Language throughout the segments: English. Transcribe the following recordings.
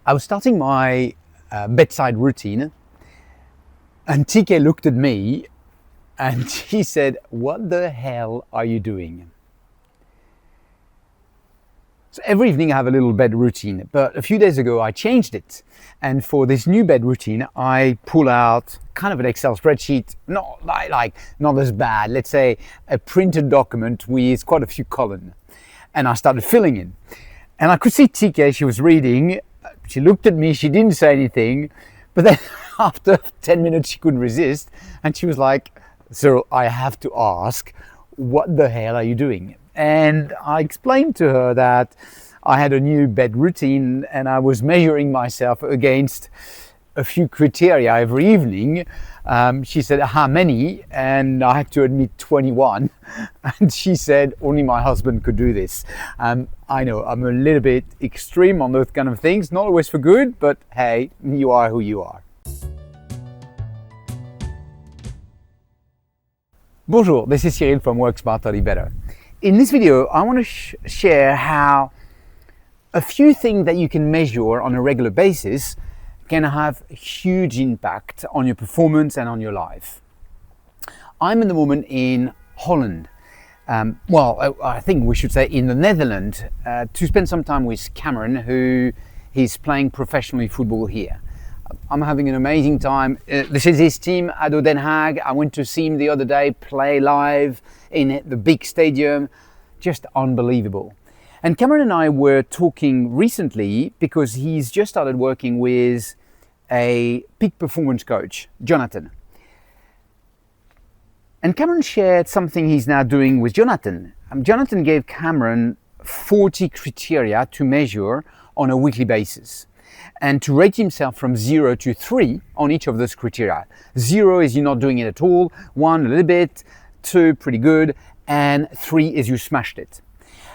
I was starting my bedside routine, and TK looked at me and he said, "What the hell are you doing?" So every evening I have a little bed routine, but a few days ago I changed it. And for this new bed routine, I pull out kind of an Excel spreadsheet, not as bad, let's say a printed document with quite a few columns. And I started filling in. And I could see TK, she was reading, she looked at me, she didn't say anything, but then after 10 minutes she couldn't resist and she was like, "Cyril, I have to ask, what the hell are you doing?" And I explained to her that I had a new bed routine and I was measuring myself against a few criteria every evening. She said, "How many?" And I had to admit 21. And she said, "Only my husband could do this." I know I'm a little bit extreme on those kind of things, not always for good, but hey, you are who you are. Bonjour, this is Cyril from Work Smarter, Live Better. In this video, I want to share how a few things that you can measure on a regular basis can have a huge impact on your performance and on your life. I'm at the moment in Holland. I think we should say in the Netherlands, to spend some time with Cameron, who is playing professionally football here. I'm having an amazing time. This is his team, ADO Den Haag. I went to see him the other day play live in the big stadium. Just unbelievable. And Cameron and I were talking recently because he's just started working with a peak performance coach, Jonathan. And Cameron shared something he's now doing with Jonathan. Jonathan gave Cameron 40 criteria to measure on a weekly basis and to rate himself from 0 to 3 on each of those criteria. 0 is you're not doing it at all, 1 a little bit, 2 pretty good, and 3 is you smashed it.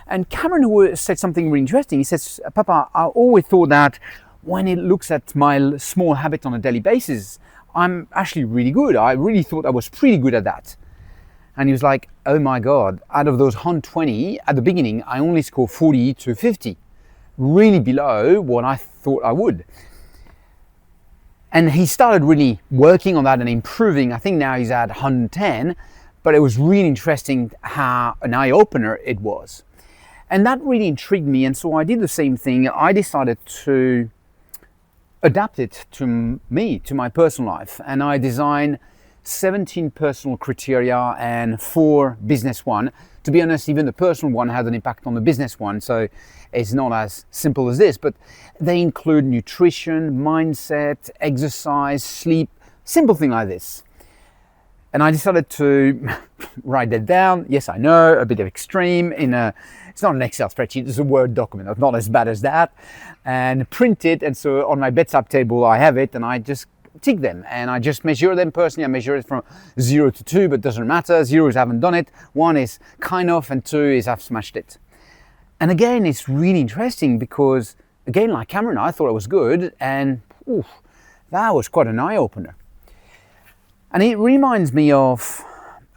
And Cameron said something really interesting. He says, "Papa, I always thought that when it looks at my small habit on a daily basis, I'm actually really good. I really thought I was pretty good at that." And he was like, "Oh my God, out of those 120, at the beginning, I only scored 40 to 50, really below what I thought I would." And he started really working on that and improving. I think now he's at 110, but it was really interesting how an eye-opener it was. And that really intrigued me, and so I did the same thing. I decided to adapt it to me, to my personal life, and I designed 17 personal criteria and 4 business one. To be honest, even the personal one has an impact on the business one, so it's not as simple as this, but they include nutrition, mindset, exercise, sleep, simple thing like this. And I decided to write that down. Yes, I know, a bit of extreme. It's not an Excel spreadsheet, it's a Word document. It's not as bad as that. And print it, and so on my bedside table I have it, and I just tick them. And I just measure them personally. I measure it from 0 to 2, but it doesn't matter. 0 is I haven't done it, 1 is kind of, and 2 is I've smashed it. And again, it's really interesting because, again, like Cameron, I thought I was good, and that was quite an eye-opener. And it reminds me of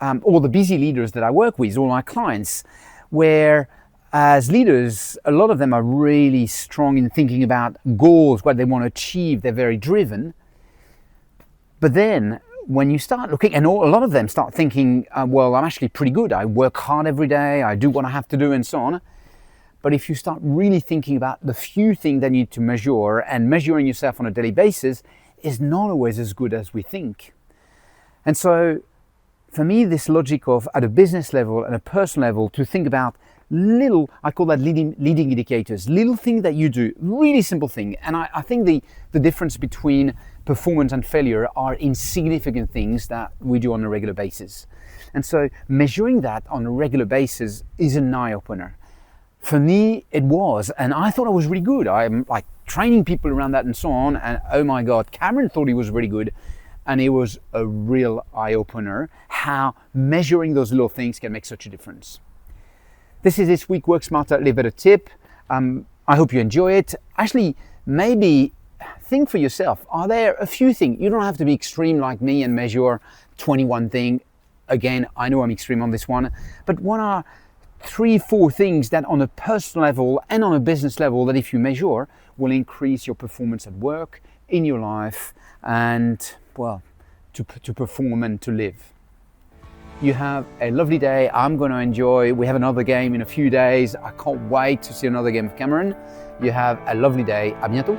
all the busy leaders that I work with, all my clients, where as leaders, a lot of them are really strong in thinking about goals, what they want to achieve, they're very driven. But then when you start looking, and a lot of them start thinking, well, I'm actually pretty good, I work hard every day, I do what I have to do and so on. But if you start really thinking about the few things that you need to measure, and measuring yourself on a daily basis is not always as good as we think. And so for me, this logic of at a business level and a personal level to think about little, I call that leading indicators, little things that you do, really simple thing. And I think the difference between performance and failure are insignificant things that we do on a regular basis. And so measuring that on a regular basis is an eye-opener. For me, it was, and I thought I was really good. I'm like training people around that and so on. And oh my God, Cameron thought he was really good. And it was a real eye-opener how measuring those little things can make such a difference. This is this week Work Smarter, Live Better tip. I hope you enjoy it. Actually, maybe think for yourself. Are there a few things? You don't have to be extreme like me and measure 21 things. Again, I know I'm extreme on this one. But what are 3-4 things that on a personal level and on a business level that if you measure will increase your performance at work, in your life, and, well, to perform and to live. You have a lovely day. I'm going to enjoy. We have another game in a few days. I can't wait to see another game of Cameron. You have a lovely day. À bientôt.